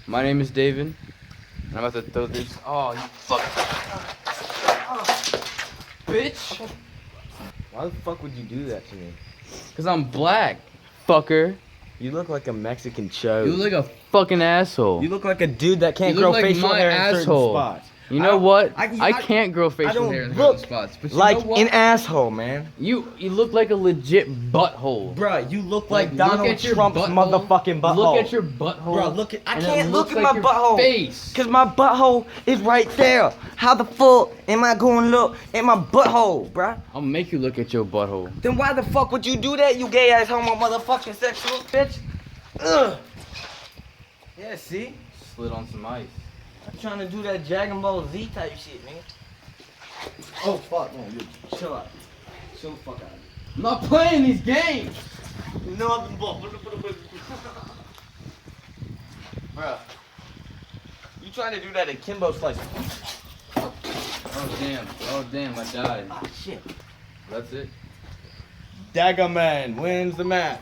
My name is David. I'm about to throw this. Oh, you fuck. Bitch. Why the fuck would you do that to me? Cause I'm black, fucker. You look like a Mexican Cho. You look like a fucking asshole. You look like a dude that can't You grow look like facial my hair in certain asshole. spots. You know what? I I can't grow facial don't hair in certain look spots. But you like know what? an asshole, man. You look like a legit butthole. Bruh, you look Like, like look Donald at your Trump's butthole. motherfucking butthole. Look at your butthole. Bruh, look at. I and it can't look looks at like my your butthole. face. Cause my butthole is right there. How the fuck am I going to look at my butthole, bruh? I'll make you look at your butthole. Then why the fuck would you do that, you gay ass homo motherfucking sexual bitch? Ugh. Yeah, see? Slid on some ice. I'm trying to do that Dragon Ball Z type shit, nigga. Oh fuck, man, you chill out. Chill the fuck out. I'm not playing these games. Nothing but. Bruh. You trying to do that at Kimbo Slice? Oh damn, I died. Ah, shit. That's it. Dagger Man wins the match.